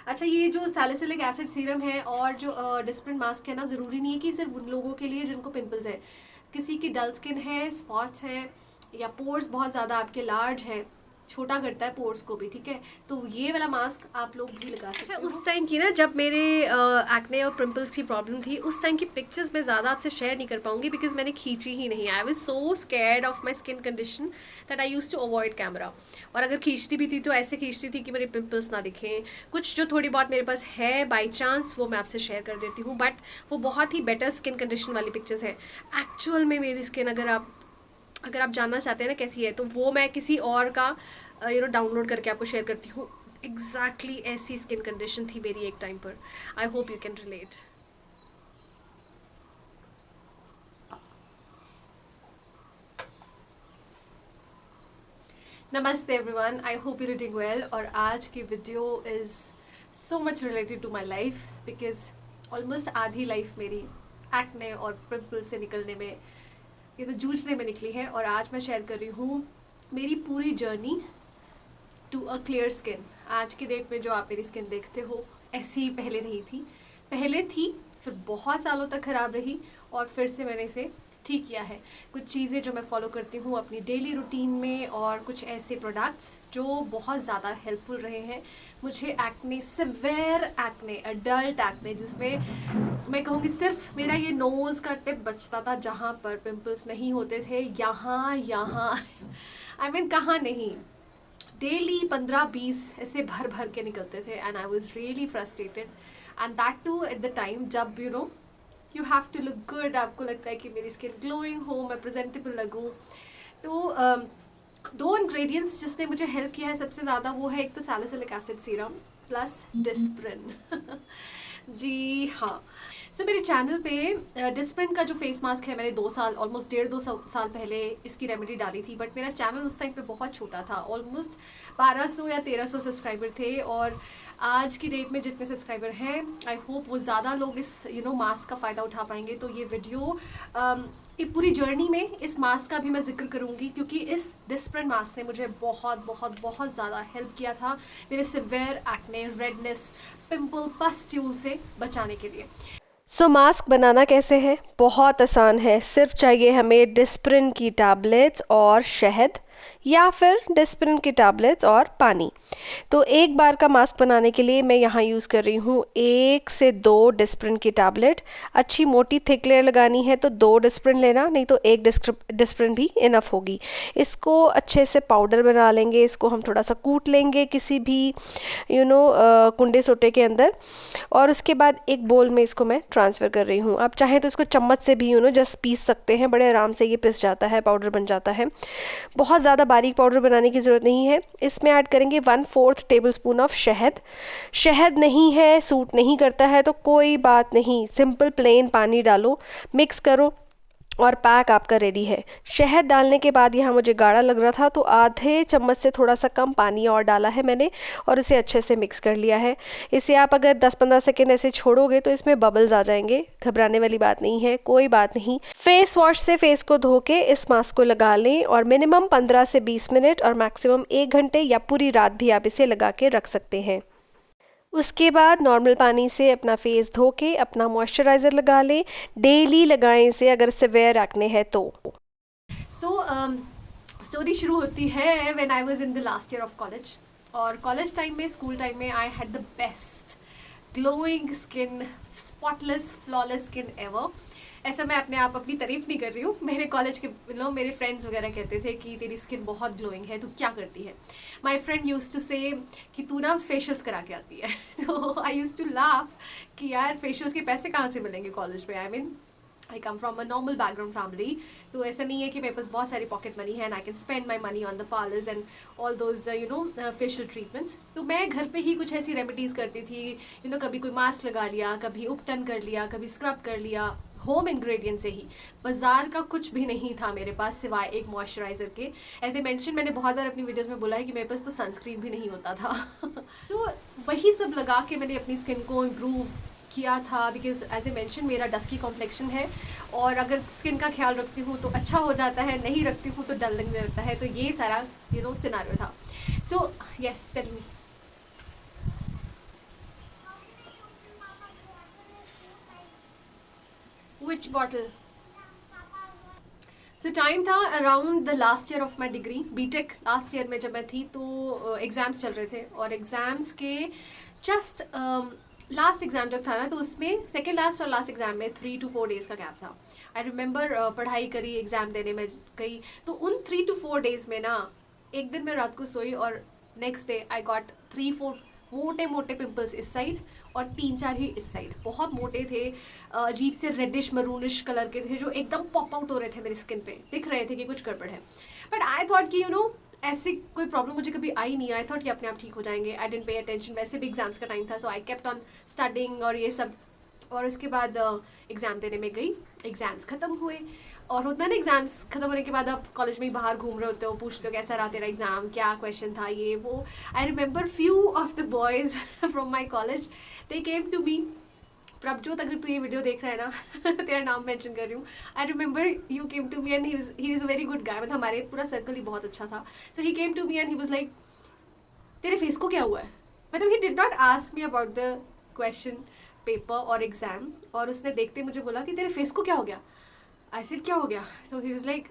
अच्छा, ये जो सैलिसिलिक एसिड सीरम है और जो डिस्प्रिन मास्क है ना, ज़रूरी नहीं है कि सिर्फ उन लोगों के लिए जिनको पिंपल्स है। किसी की डल स्किन है, स्पॉट्स हैं, या पोर्स बहुत ज़्यादा आपके लार्ज हैं, छोटा करता है पोर्स को भी, ठीक है, तो ये वाला मास्क आप लोग भी लगा सकते हो। उस टाइम की ना, जब मेरे एक्ने और पिंपल्स की प्रॉब्लम थी, उस टाइम की पिक्चर्स मैं ज़्यादा आपसे शेयर नहीं कर पाऊंगी बिकॉज मैंने खींची ही नहीं। I was so scared of my skin condition that I use to avoid camera. और अगर खींचती भी थी तो ऐसे खींचती थी कि मेरे पिंपल्स ना दिखें। कुछ जो थोड़ी बहुत मेरे पास है बाई चांस, वो मैं आपसे शेयर कर देती हूँ, बट वो बहुत ही बेटर स्किन कंडीशन वाली पिक्चर्स है। एक्चुअल में मेरी स्किन अगर आप जानना चाहते हैं ना कैसी है, तो वो मैं किसी और का डाउनलोड करके आपको शेयर करती हूँ। एग्जैक्टली ऐसी स्किन कंडीशन थी मेरी एक टाइम पर। I hope you can relate. नमस्ते everyone, I hope you doing well. और आज की video is so much related to my life because almost आधी लाइफ मेरी एक्ने और पिंपल से निकलने में, जूझने में निकली है। और आज मैं शेयर कर रही हूँ मेरी पूरी journey to a clear skin. आज की डेट में जो आप मेरी स्किन देखते हो, ऐसी ही पहले नहीं थी। पहले थी, फिर बहुत सालों तक ख़राब रही, और फिर से मैंने इसे ठीक किया है। कुछ चीज़ें जो मैं फॉलो करती हूँ अपनी डेली रूटीन में, और कुछ ऐसे प्रोडक्ट्स जो बहुत ज़्यादा हेल्पफुल रहे हैं मुझे acne, severe acne, adult acne, जिसमें मैं कहूँगी सिर्फ मेरा ये नोज़ का टिप बचता था जहाँ पर पिंपल्स नहीं होते थे। यहाँ आई मीन कहाँ नहीं, डेली 15-20 ऐसे भर भर के निकलते थे। And I was really frustrated, and that too at the time जब you have to look good. आपको लगता है कि मेरी स्किन ग्लोइंग हो, मैं प्रेजेंटेबल लगूँ। तो दो इंग्रेडिएंट्स जिसने मुझे हेल्प किया है सबसे ज़्यादा, वो है एक तो salicylic acid serum plus Disprin. जी हाँ। सो मेरे चैनल पे डिस्प्रिन का जो फेस मास्क है, मैंने 2 साल, ऑलमोस्ट 1.5-2 साल पहले इसकी रेमेडी डाली थी। बट मेरा चैनल उस टाइम पे बहुत छोटा था, ऑलमोस्ट 1200 या 1300 सब्सक्राइबर थे। और आज की डेट में जितने सब्सक्राइबर हैं, आई होप वो ज़्यादा लोग इस मास्क का फ़ायदा उठा पाएंगे। तो ये वीडियो पूरी जर्नी में इस मास्क का भी मैं जिक्र करूँगी, क्योंकि इस डिस्प्रिन मास्क ने मुझे बहुत बहुत बहुत ज़्यादा हेल्प किया था मेरे severe acne, redness, pimple, pustule से बचाने के लिए। मास्क बनाना कैसे है? बहुत आसान है। सिर्फ चाहिए हमें डिस्प्रिन की टैबलेट्स और शहद, या फिर डिस्प्रिन की टैबलेट्स और पानी। तो एक बार का मास्क बनाने के लिए मैं यहाँ यूज़ कर रही हूँ 1 से 2 डिस्प्रिन की टैबलेट। अच्छी मोटी थिक लेयर लगानी है तो 2 डिस्प्रिन लेना, नहीं तो 1 डिस्प्रिन भी इनफ होगी। इसको अच्छे से पाउडर बना लेंगे। इसको हम थोड़ा सा कूट लेंगे किसी भी कुंडे सोटे के अंदर, और उसके बाद एक बोल में इसको मैं ट्रांसफ़र कर रही हूँ। आप चाहें तो इसको चम्मच से भी जस्ट पीस सकते हैं, बड़े आराम से ये पिस जाता है, पाउडर बन जाता है। बहुत ज़्यादा बारीक पाउडर बनाने की ज़रूरत नहीं है। इसमें ऐड करेंगे 1/4 टेबलस्पून ऑफ शहद। शहद नहीं है, सूट नहीं करता है तो कोई बात नहीं, सिंपल प्लेन पानी डालो, मिक्स करो और पैक आपका रेडी है। शहद डालने के बाद यहाँ मुझे गाढ़ा लग रहा था तो आधे चम्मच से थोड़ा सा कम पानी और डाला है मैंने, और इसे अच्छे से मिक्स कर लिया है। इसे आप अगर 10-15 सेकेंड ऐसे छोड़ोगे तो इसमें बबल्स आ जाएंगे। घबराने वाली बात नहीं है, कोई बात नहीं। फेस वॉश से फेस को धो के इस मास्क को लगा लें, और मिनिमम 15 से 20 मिनट और मैक्सिमम 1 घंटे या पूरी रात भी आप इसे लगा के रख सकते हैं। उसके बाद नॉर्मल पानी से अपना फेस धो के अपना मॉइस्चराइज़र लगा लें। डेली लगाएं इसे अगर सिवियर एक्ने है तो। स्टोरी शुरू होती है when I was in the last year of college. और कॉलेज टाइम में, स्कूल टाइम में, I had the best glowing skin, spotless, flawless skin ever. ऐसा मैं अपनी तारीफ नहीं कर रही हूँ। मेरे कॉलेज के मेरे फ्रेंड्स वगैरह कहते थे कि तेरी स्किन बहुत ग्लोइंग है, तू क्या करती है। माई फ्रेंड यूज टू से कि तू ना फेशियल्स करा के आती है। तो आई यूज टू लाफ कि यार फेशियल्स के पैसे कहाँ से मिलेंगे कॉलेज में। I come from a normal background family, तो ऐसा नहीं है कि मेरे पास बहुत सारी पॉकेट मनी है and I can spend my money on the parlours and all those facial treatments. तो मैं घर पे ही कुछ ऐसी रेमेडीज़ करती थी। कभी कोई मास्क लगा लिया, कभी उपटन कर लिया, कभी स्क्रब कर लिया, होम इंग्रेडिएंट से ही। बाजार का कुछ भी नहीं था मेरे पास सिवाय एक मॉइस्चराइज़र के। एज ए मेंशन, मैंने बहुत बार अपनी वीडियोस में बोला है कि मेरे पास तो सनस्क्रीन भी नहीं होता था। सो वही सब लगा के मैंने अपनी स्किन को इम्प्रूव किया था, बिकॉज एज ए मेंशन मेरा डस्की कॉम्प्लेक्शन है, और अगर स्किन का ख्याल रखती हूँ तो अच्छा हो जाता है, नहीं रखती हूँ तो डल लगने लगता है। तो ये सारा सिनेरियो था। So yes, tell me. which bottle? So time था around the last year of my degree, BTech last year में जब मैं थी, तो एग्ज़ाम्स चल रहे थे और एग्ज़ाम्स के जस्ट लास्ट एग्ज़ाम जब था ना, तो उसमें सेकेंड लास्ट और लास्ट एग्ज़ाम में 3 to 4 डेज़ का गैप था. आई रिमेंबर पढ़ाई करी, एग्ज़ाम देने में गई, तो उन 3 to 4 डेज़ में ना एक दिन मैं रात को सोई और नेक्स्ट डे आई गॉट 3-4 मोटे मोटे पिंपल्स इस साइड और 3-4 ही इस साइड. बहुत मोटे थे, अजीब से रेडिश मरूनिश कलर के थे, जो एकदम पॉप आउट हो रहे थे मेरी स्किन पे, दिख रहे थे कि कुछ गड़बड़ है. बट आई थॉट कि ऐसी कोई प्रॉब्लम मुझे कभी आई नहीं. आई थॉट कि अपने आप ठीक हो जाएंगे. आई डेंट पे अटेंशन, वैसे भी एग्जाम्स का टाइम था, सो आई केप्ट ऑन स्टडिंग और ये सब. और उसके बाद एग्ज़ाम देने में गई, एग्ज़ाम्स ख़त्म हुए. और होता है ना, एग्ज़ाम्स ख़त्म होने के बाद आप कॉलेज में ही बाहर घूम रहे होते हो, पूछते हो कैसा रहा तेरा एग्ज़ाम, क्या क्वेश्चन था, ये वो. I remember few of the boys from my college, they came to me. Prabhjot, अगर तू ये वीडियो देख रहा है ना तेरा नाम मेंशन कर रही हूँ. I remember you came to me and he is a very good guy. मतलब हमारे पूरा सर्कल ही बहुत अच्छा था. So he came to me and he was like, तेरे फेस को क्या हुआ है. मतलब he did not ask me about the question paper और एग्ज़ाम, और उसने देखते मुझे बोला कि तेरे फेस को क्या हो गया. आई सेड क्या हो गया. तो ही वाज लाइक,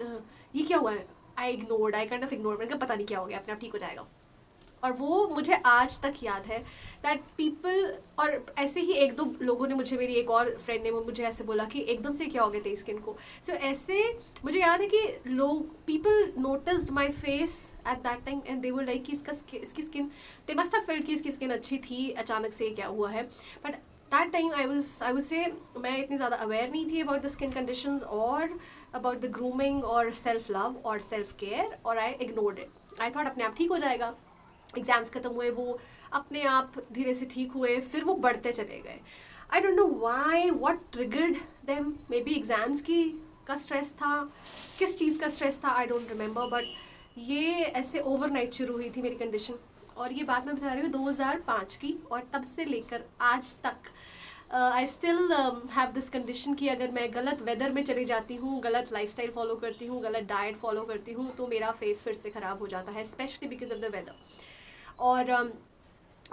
ये क्या हुआ है. I kind of ignored. मैंने कहा पता नहीं क्या हो गया, अपने आप ठीक हो जाएगा. और वो मुझे आज तक याद है दैट पीपल. और ऐसे ही एक दो लोगों ने मुझे, मेरी एक और फ्रेंड ने मुझे ऐसे बोला कि एकदम से क्या हो गया तेरी स्किन को. सो ऐसे मुझे याद है कि लोग, people noticed my face at that time and they were like कि इसकी skin, they must have felt कि इसकी स्किन अच्छी थी, अचानक से क्या हुआ है. But that time I would say मैं इतनी ज़्यादा अवेयर नहीं थी अबाउट द स्किन कंडीशंस और अबाउट द ग्रूमिंग और सेल्फ लव और सेल्फ केयर, और आई इग्नोर्ड इट. आई थॉट अपने आप ठीक हो जाएगा. एग्ज़ाम्स ख़त्म हुए, वो अपने आप धीरे से ठीक हुए, फिर वो बढ़ते चले गए. आई don't know why, what triggered them. May be exams का स्ट्रेस था, किस चीज़ का स्ट्रेस था, आई डोंट रिमेंबर. बट ये ऐसे ओवरनाइट शुरू हुई थी मेरी कंडीशन. और ये बात मैं बता रही हूँ 2005 की, और तब से लेकर आज तक I still have this condition कि अगर मैं गलत वेदर में चली जाती हूँ, गलत लाइफस्टाइल फॉलो करती हूँ, गलत डाइट फॉलो करती हूँ, तो मेरा फेस फिर से ख़राब हो जाता है, specially because of the weather. और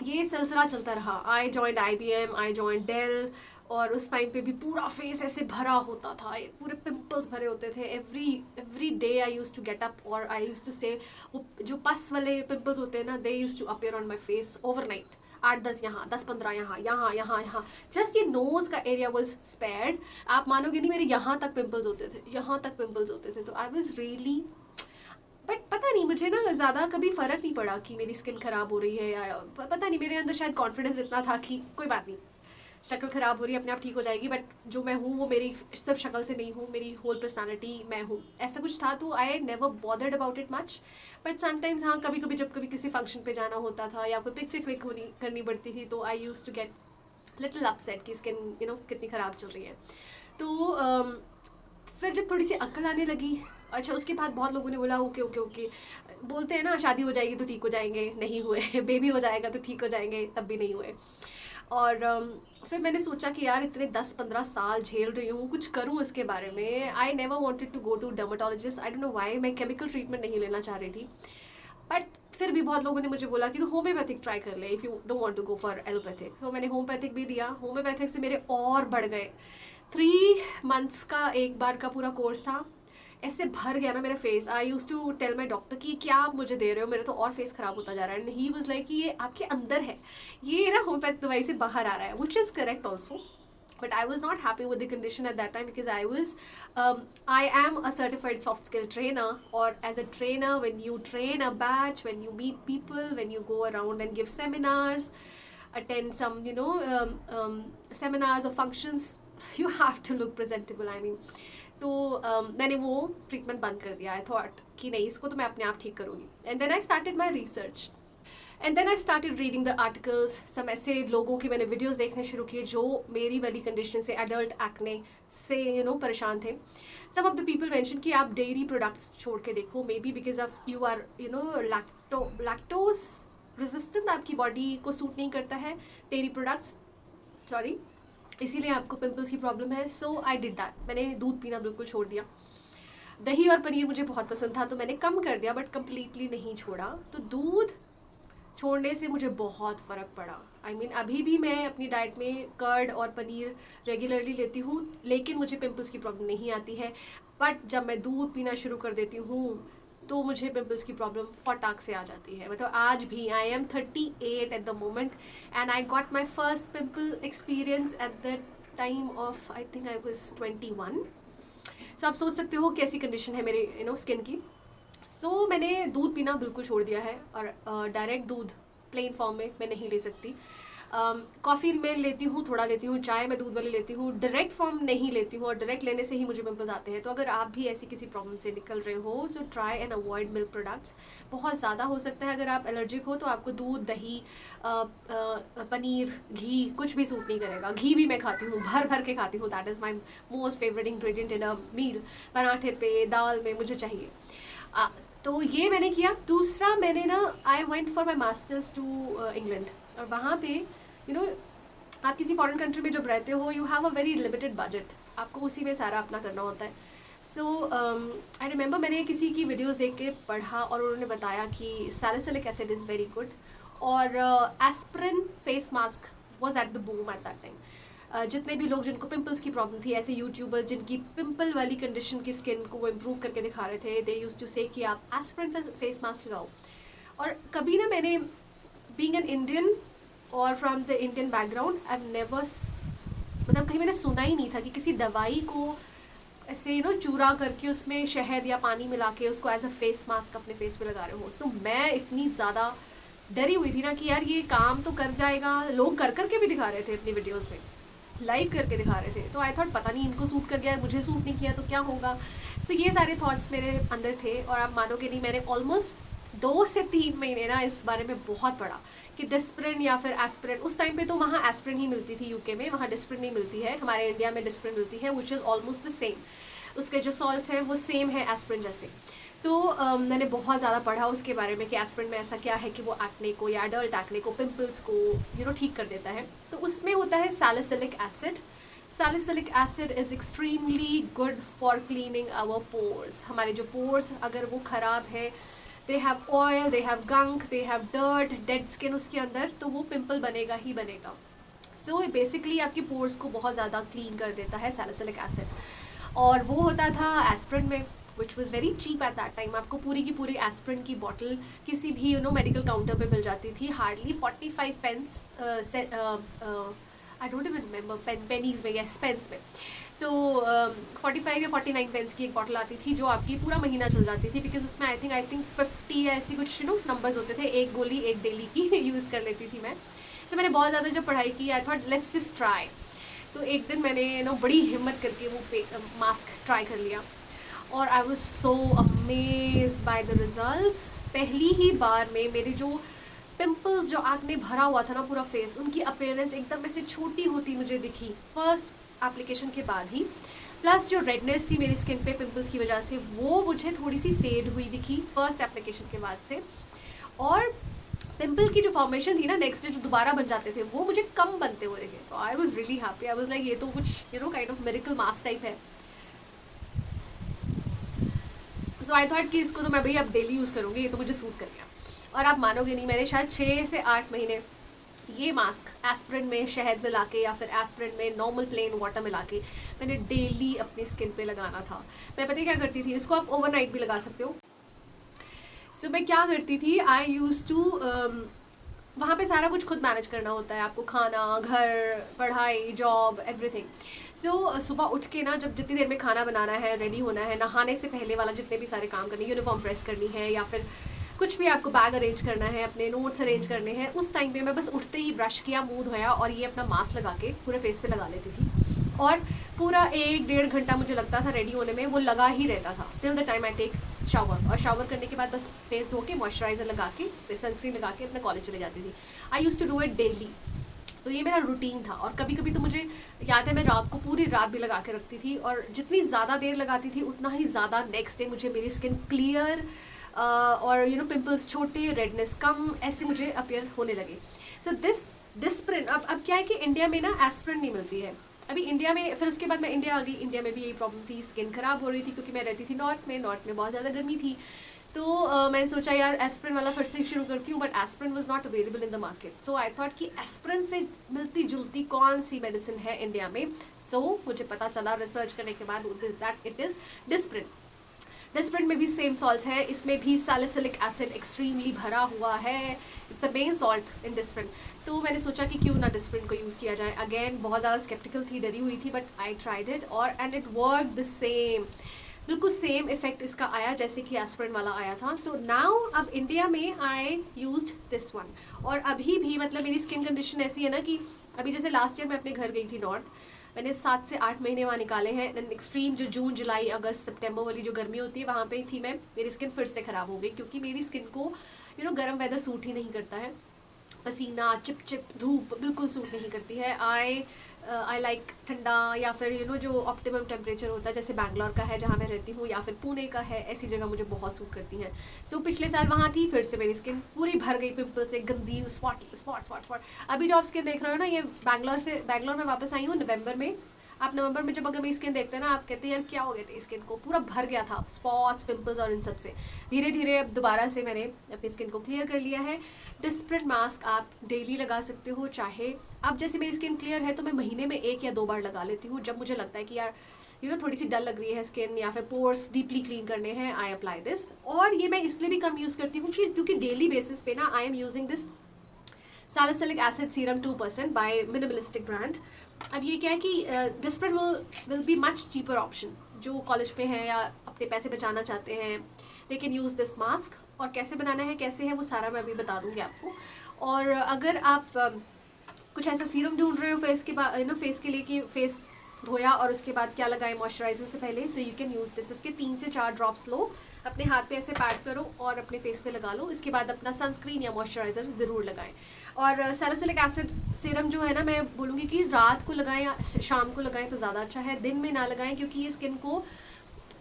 ये सिलसिला चलता रहा. I joined IBM, I joined Dell, और उस टाइम पे भी पूरा फेस ऐसे भरा होता था, पूरे पिंपल्स भरे होते थे. Every day I use to get up और आई यूज़ टू से, वो जो पस वाले पिंपल्स होते हैं ना, they used to appear on my face overnight. 8-10 यहाँ, 10-15 यहाँ. जस्ट ये नोज़ का एरिया वॉज स्पेयर्ड. आप मानोगे नहीं, मेरे यहाँ तक पिंपल्स होते थे. तो आई वॉज रियली, बट पता नहीं, मुझे ना ज़्यादा कभी फ़र्क नहीं पड़ा कि मेरी स्किन ख़राब हो रही है, या पता नहीं, मेरे अंदर शायद कॉन्फिडेंस इतना था कि कोई बात नहीं, शक्ल ख़राब हो रही है, अपने आप ठीक हो जाएगी. बट जो मैं हूँ वो मेरी सिर्फ शक्ल से नहीं हूँ, मेरी होल पर्सनालिटी मैं हूँ, ऐसा कुछ था. तो I never bothered about it much. But sometimes हाँ, कभी कभी जब कभी किसी फंक्शन पे जाना होता था या कोई पिक्चर क्लिक करनी पड़ती थी, तो I use to get little upset कि स्किन कितनी ख़राब चल रही है. तो फिर जब थोड़ी सी अक्ल आने लगी, अच्छा उसके बाद बहुत लोगों ने बोला ओके बोलते हैं ना, शादी हो जाएगी तो ठीक हो जाएंगे, नहीं हुए. बेबी हो जाएगा तो ठीक हो जाएंगे, तब भी नहीं हुए. और फिर मैंने सोचा कि यार इतने 10-15 साल झेल रही हूँ, कुछ करूँ इसके बारे में. I never wanted to go to dermatologist. I don't know why, मैं केमिकल ट्रीटमेंट नहीं लेना चाह रही थी. बट फिर भी बहुत लोगों ने मुझे बोला कि तो होम्योपैथिक ट्राई कर ले if you don't want to go for allopathic. तो मैंने होम्योपैथिक भी दिया. होम्योपैथिक से मेरे और बढ़ गए. 3 months का एक बार का पूरा कोर्स था. ऐसे भर गया ना मेरा face. I use to tell my doctor कि क्या आप मुझे दे रहे हो, मेरा तो और फेस ख़राब होता जा रहा है. एंड ही वाज लाइक कि ये आपके अंदर है, ये ना होम्योपैथ दवाई से बाहर आ रहा है, which is correct also. But I was not happy with the condition at that time because I am a certified soft skill trainer, or as a trainer, when you train a batch, when you meet people, when you go around and give seminars, attend some seminars or functions, you have to look presentable. I mean, तो मैंने वो treatment बंद कर दिया. I thought कि नहीं, इसको तो मैं अपने आप ठीक करूँगी. And then I started my research and then I started reading the articles. Some ऐसे लोगों की मैंने वीडियोस देखने शुरू किए जो मेरी वाली कंडीशन से, एडल्ट एक्ने से परेशान थे. Some of the people mention कि आप डेयरी प्रोडक्ट्स छोड़ के देखो, maybe because of you are lactose resistant, आपकी बॉडी को सूट नहीं करता है डेयरी प्रोडक्ट्स, सॉरी, इसीलिए आपको पिंपल्स की प्रॉब्लम है. सो आई डिड दैट. मैंने दूध पीना बिल्कुल छोड़ दिया. दही और पनीर मुझे बहुत पसंद था, तो मैंने कम कर दिया, बट कम्प्लीटली नहीं छोड़ा. तो दूध छोड़ने से मुझे बहुत फ़र्क पड़ा. आई मीन अभी भी मैं अपनी डाइट में कर्ड और पनीर रेगुलरली लेती हूँ, लेकिन मुझे पिंपल्स की प्रॉब्लम नहीं आती है। बट जब मैं दूध पीना शुरू कर देती हूँ तो मुझे पिंपल्स की प्रॉब्लम फटाक से आ जाती है। मतलब आज भी I am 38 at the moment and I got my first pimple experience eight the time of I think I was 21। सो आप सोच सकते हो कैसी कंडीशन है मेरे स्किन की। सो मैंने दूध पीना बिल्कुल छोड़ दिया है और डायरेक्ट दूध प्लेन फॉर्म में मैं नहीं ले सकती। कॉफ़ी मैं लेती हूँ, थोड़ा लेती हूँ, चाय मैं दूध वाली लेती हूँ, डायरेक्ट फॉर्म नहीं लेती हूँ और डायरेक्ट लेने से ही मुझे पिंपल्स आते हैं। तो अगर आप भी ऐसी किसी प्रॉब्लम से निकल रहे हो so try and avoid milk products. बहुत ज़्यादा हो सकता है अगर आप एलर्जिक हो तो आपको दूध, दही, पनीर, घी कुछ भी सूट नहीं करेगा। घी भी मैं खाती हूँ, भर भर के खाती हूँ, that is my most favourite ingredient in a meal. पराठे पे, दाल में मुझे चाहिए। तो ये मैंने किया। दूसरा मैंने ना I went for my masters to England और वहाँ पे आप किसी फॉरेन कंट्री में जब रहते हो you have a very limited budget, आपको उसी में सारा अपना करना होता है। सो आई रिमेंबर मैंने किसी की वीडियोस देख के पढ़ा और उन्होंने बताया कि salicylic acid is very good और aspirin face mask was at the boom at that time. जितने भी लोग जिनको पिंपल्स की प्रॉब्लम थी, ऐसे यूट्यूबर्स जिनकी पिंपल वाली कंडीशन की स्किन को वो इम्प्रूव करके दिखा रहे थे, दे यूज्ड टू से कि आप एस्पिरिन फेस मास्क लगाओ। और कभी ना मैंने बीइंग एन इंडियन और from the Indian background I never, मतलब कहीं मैंने सुना ही नहीं था कि किसी दवाई को ऐसे चूरा करके उसमें शहद या पानी मिला के उसको एज अ फेस मास्क अपने फेस पे लगा रहे हो। सो मैं इतनी ज़्यादा डरी हुई थी ना कि यार ये काम तो कर जाएगा। लोग कर करके भी दिखा रहे थे अपनी वीडियोज़ में, लाइव करके दिखा रहे थे। तो आई थॉट पता नहीं इनको सूट कर गया, मुझे सूट नहीं किया तो क्या होगा। सो ये सारे थॉट्स मेरे अंदर थे और आप मानोगे नहीं, मैंने ऑलमोस्ट 2 से 3 महीने ना इस बारे में बहुत पढ़ा कि डिस्प्रिन या फिर एस्पिरिन। उस टाइम पे तो वहाँ एस्पिरिन ही मिलती थी यूके में, वहाँ डिस्प्रिन नहीं मिलती है। हमारे इंडिया में डिस्प्रिन मिलती है which is almost the same, उसके जो सॉल्ट्स हैं वो सेम है एस्पिरिन जैसे। तो मैंने बहुत ज़्यादा पढ़ा उसके बारे में कि एस्पिरिन में ऐसा क्या है कि वो एक्ने को या एडल्ट एक्ने को, पिंपल्स को ठीक कर देता है। तो उसमें होता है salicylic acid. Salicylic acid is extremely good for cleaning our pores. हमारे जो पोर्स अगर वो ख़राब है, they have oil, they have gunk, they have dirt, dead skin उसके अंदर, तो वो पिंपल बनेगा ही बनेगा। सो बेसिकली आपकी पोर्स को बहुत ज़्यादा क्लीन कर देता है सैलिसिलिक एसिड। और वो होता था एस्पिरिन में which was very cheap at that time. आपको पूरी की पूरी एस्पिरिन की बॉटल किसी भी मेडिकल काउंटर पे मिल जाती थी, hardly 45 pence, I don't even remember, pennies में, यस पेंस में। तो 45 या 49 पेंस की एक बॉटल आती थी जो आपकी पूरा महीना चल जाती थी, बिकॉज उसमें आई थिंक 50 या ऐसी कुछ नंबर्स होते थे। एक गोली एक डेली की यूज़ कर लेती थी मैं। सो मैंने बहुत ज़्यादा जब पढ़ाई की I thought let's just try. तो एक दिन मैंने बड़ी हिम्मत करके वो मास्क ट्राई कर लिया और I was so amazed by the results. पहली ही बार में मेरे जो पिंपल्स, जो एक्ने भरा हुआ था ना पूरा फेस, उनकी अपीयरेंस एकदम ऐसे छोटी होती मुझे दिखी फर्स्ट एप्लीकेशन के बाद ही। प्लस जो रेडनेस थी मेरी स्किन पे पिंपल्स की वजह से, वो मुझे थोड़ी सी फेड हुई दिखी फर्स्ट एप्लीकेशन के बाद से। और पिंपल की जो फॉर्मेशन थी ना नेक्स्ट डे जो दोबारा बन जाते थे, वो मुझे कम बनते हुए दिखे। तो आई was really happy. I was like ये तो कुछ kind of miracle mask type है। सो आई थॉट कि इसको तो मैं भाई अब डेली यूज़ करूँगी, ये तो मुझे सूट कर गया। और आप मानोगे नहीं, मैंने शायद 6 से 8 महीने ये मास्क एस्पिरिन में शहद मिला के या फिर एस्पिरिन में नॉर्मल प्लेन वाटर मिला के मैंने डेली अपनी स्किन पे लगाना था। मैं पता है क्या करती थी, इसको आप ओवरनाइट भी लगा सकते हो। सो मैं क्या करती थी, आई यूज़ टू, वहाँ पे सारा कुछ खुद मैनेज करना होता है आपको, खाना, घर, पढ़ाई, जॉब, एवरीथिंग। सो सुबह उठ के ना, जब जितनी देर में खाना बनाना है, रेडी होना है, नहाने से पहले वाला जितने भी सारे काम करने, यूनिफॉर्म प्रेस करनी है या फिर कुछ भी आपको बैग अरेंज करना है, अपने नोट्स अरेंज करने हैं, उस टाइम पे मैं बस उठते ही ब्रश किया, मुंह धोया और ये अपना मास्क लगा के पूरे फेस पे लगा लेती थी। और पूरा 1-1.5 घंटा मुझे लगता था रेडी होने में, वो लगा ही रहता था till the time I take shower. और शावर करने के बाद बस फेस धो के मॉइस्चराइजर लगा के फिर सनस्क्रीन लगा के अपने कॉलेज चले जाती थी। I use to do it daily. तो ये मेरा रूटीन था। और कभी कभी तो मुझे याद है मैं रात को पूरी रात भी लगा के रखती थी, और जितनी ज़्यादा देर लगाती थी उतना ही ज़्यादा नेक्स्ट डे मुझे मेरी स्किन क्लियर और पिंपल्स छोटे, रेडनेस कम, ऐसे मुझे अपीयर होने लगे। सो दिस डिस्प्रिन, अब क्या है कि इंडिया में ना एस्पिरिन नहीं मिलती है अभी इंडिया में। फिर उसके बाद मैं इंडिया आ गई, इंडिया में भी यही प्रॉब्लम थी, स्किन ख़राब हो रही थी क्योंकि मैं रहती थी नॉर्थ में बहुत ज़्यादा गर्मी थी। तो मैंने सोचा यार एस्प्रिन वाला फिर से शुरू करती हूँ, but aspirin was not available in the market, so I thought कि एस्प्रिन से मिलती जुलती कौन सी मेडिसिन है इंडिया में. सो मुझे पता चला रिसर्च करने के बाद that it is Disprin. Disprin में भी सेम सॉल्ट्स है, इसमें भी सैलिसिलिक एसिड एक्सट्रीमली भरा हुआ है. It's the main salt in Disprin. तो मैंने सोचा कि क्यों ना डिस्प्रिन को यूज़ किया जाए. अगेन बहुत ज़्यादा स्केप्टिकल थी, डरी हुई थी, बट आई ट्राइड इट और and it work the same. बिल्कुल सेम इफेक्ट इसका आया जैसे कि एस्प्रिन वाला आया था. सो नाउ अब इंडिया में आई यूज्ड दिस वन. और अभी भी मतलब मेरी स्किन कंडीशन ऐसी है ना कि अभी जैसे लास्ट ईयर मैं अपने घर गई थी नॉर्थ, मैंने 7 से 8 महीने वहाँ निकाले हैं. देन एक्सट्रीम जो जून जुलाई अगस्त सितंबर वाली जो गर्मी होती है वहाँ पे थी मैं, मेरी स्किन फिर से ख़राब हो गई क्योंकि मेरी स्किन को गर्म वेदर सूट ही नहीं करता है. पसीना, चिप चिप, धूप बिल्कुल सूट नहीं करती है. आई लाइक ठंडा या फिर जो ऑप्टिमम टेम्परेचर होता है जैसे बैंगलोर का है जहाँ मैं रहती हूँ या फिर पुणे का है, ऐसी जगह मुझे बहुत सूट करती हैं. सो पिछले साल वहाँ थी, फिर से मेरी स्किन पूरी भर गई पिंपल से, गंदी स्पॉट. अभी जो आप स्किन देख रहे हो ना, ये बैंगलोर में वापस आई हूँ नवंबर में. आप नवंबर में जब अगर मेरी स्किन देखते हैं ना, आप कहते हैं यार क्या हो गया था, स्किन को पूरा भर गया था स्पॉट्स, पिंपल्स और इन सब से. धीरे धीरे अब दोबारा से मैंने अपनी स्किन को क्लियर कर लिया है. डिस्प्रिन मास्क आप डेली लगा सकते हो, चाहे अब जैसे मेरी स्किन क्लियर है तो मैं महीने में 1 या 2 बार लगा लेती हूँ. जब मुझे लगता है कि यार थोड़ी सी डल लग रही है स्किन या फिर पोर्स डीपली क्लीन करने हैं, आई अप्लाई दिस. और ये मैं इसलिए भी कम यूज़ करती हूँ क्योंकि डेली बेसिस पे ना I am using this salicylic acid serum 2% by minimalistic brand. अब ये क्या है कि Disprin will be much cheaper option. जो कॉलेज पे हैं या अपने पैसे बचाना चाहते हैं, they can use this mask. और कैसे बनाना है, कैसे है, वो सारा मैं अभी बता दूंगी आपको. और अगर आप कुछ ऐसा सीरम ढूंढ रहे हो फेस के बाद फेस के लिए कि फेस धोया और उसके बाद क्या लगाएं मॉइस्चराइजर से पहले, so you can use this. इसके 3 से 4 ड्रॉप्स लो, अपने हाथ पे ऐसे पैड करो और अपने फेस पे लगा लो. इसके बाद अपना सनस्क्रीन या मॉइस्चराइज़र ज़रूर लगाएं. और सैलिसिलिक एसिड सीरम जो है ना, मैं बोलूँगी कि रात को लगाएं या शाम को लगाएं तो ज़्यादा अच्छा है. दिन में ना लगाएं क्योंकि ये स्किन को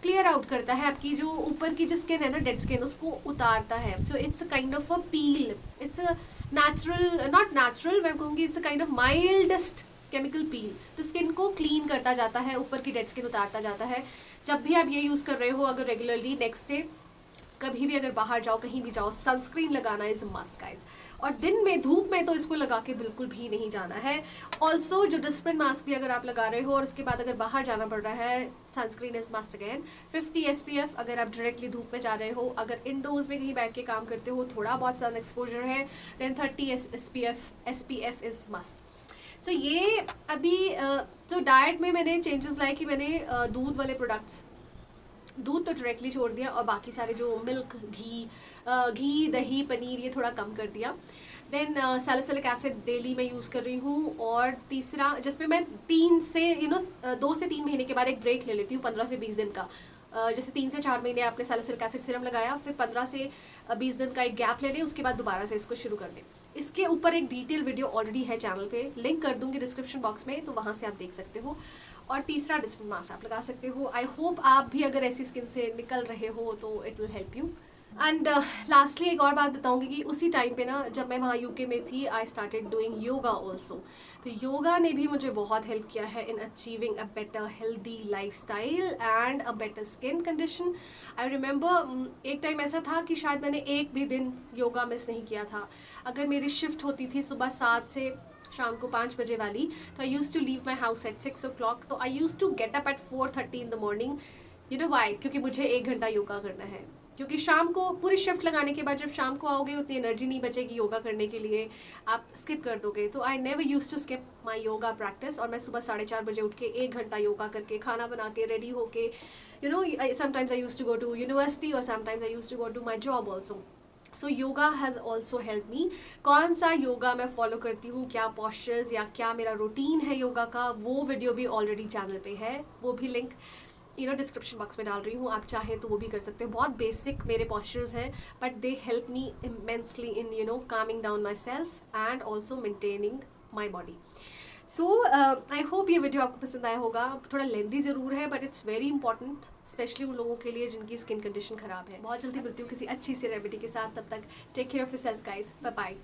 क्लियर आउट करता है. आपकी जो ऊपर की जो स्किन है ना, डेड स्किन, उसको उतारता है. So it's a kind of a peel. It's a natural, not natural, मैं कहूँगी it's a kind of mildest chemical peel. तो स्किन को क्लीन करता जाता है, ऊपर की डेड स्किन उतारता जाता है. जब भी आप ये यूज़ कर रहे हो, अगर रेगुलरली नेक्स्ट डे कभी भी अगर बाहर जाओ, कहीं भी जाओ, सनस्क्रीन लगाना इज मस्ट गाइज. और दिन में धूप में तो इसको लगा के बिल्कुल भी नहीं जाना है. ऑल्सो जो डिस्प्रिन मास्क भी अगर आप लगा रहे हो और उसके बाद अगर बाहर जाना पड़ रहा है, sunscreen is must again. 50 SPF अगर आप डायरेक्टली धूप में जा रहे हो. अगर इंडोर्स में कहीं बैठ के काम करते हो, थोड़ा बहुत सन एक्सपोजर है, देन 30 SPF इज मस्ट. सो ये अभी तो डाइट में मैंने चेंजेस लाए कि मैंने दूध वाले प्रोडक्ट्स, दूध तो डायरेक्टली छोड़ दिया और बाकी सारे जो मिल्क, घी, दही, पनीर, ये थोड़ा कम कर दिया. देन सैलिसिलिक एसिड डेली मैं यूज़ कर रही हूँ. और तीसरा जिसमें मैं 2 से 3 महीने के बाद एक ब्रेक ले लेती हूँ, 15 से 20 दिन का. जैसे 3 से 4 महीने आपने सैलिसिलिक एसिड सीरम लगाया, फिर 15 से 20 दिन का एक गैप ले लें, उसके बाद दोबारा से इसको शुरू कर लें. इसके ऊपर एक डिटेल वीडियो ऑलरेडी है चैनल पे, लिंक कर दूंगी डिस्क्रिप्शन बॉक्स में, तो वहाँ से आप देख सकते हो. और तीसरा डिस्प्रिन मास्क आप लगा सकते हो. आई होप आप भी अगर ऐसी स्किन से निकल रहे हो तो it will help you. And lastly एक और बात बताऊंगी कि उसी टाइम पे ना, जब मैं वहाँ यूके में थी, I started doing yoga also. तो योगा ने भी मुझे बहुत हेल्प किया है in achieving a better healthy lifestyle and a better skin condition. I remember एक टाइम ऐसा था कि शायद मैंने एक भी दिन योगा मिस नहीं किया था. अगर मेरी शिफ्ट होती थी सुबह 7 से शाम को 5 बजे वाली, तो I use to leave my house at 6 o'clock. तो I use to get up at 4:30 in the morning. You know why? क्योंकि मुझे 1 घंटा योगा करना है. क्योंकि शाम को पूरी शिफ्ट लगाने के बाद जब शाम को आओगे उतनी एनर्जी नहीं बचेगी योगा करने के लिए, आप स्किप कर दोगे. तो I never use to skip my yoga practice. और मैं सुबह 4:30 बजे उठ के 1 घंटा योगा करके, खाना बना के, रेडी होके, sometimes I used to go to university और sometimes I used to go to my job also. So yoga has also help me. कौन सा योगा मैं फॉलो करती हूँ, क्या पॉस्चर्स या क्या मेरा रूटीन है योगा का, वो वीडियो भी ऑलरेडी चैनल पे है. वो भी लिंक डिस्क्रिप्शन बॉक्स में डाल रही हूँ. आप चाहें तो वो भी कर सकते हो. बहुत बेसिक मेरे पॉस्चर्स हैं, but they help me immensely in Kameng down my self and also maintaining my body. So I hope ये वीडियो आपको पसंद आया होगा. थोड़ा लेंदी ज़रूर है, but it's very important, specially उन लोगों के लिए जिनकी स्किन कंडीशन ख़राब है. बहुत जल्दी मिलती हूँ किसी अच्छी सी रेमेडी के साथ. तब तक take care of yourself guys. Bye bye.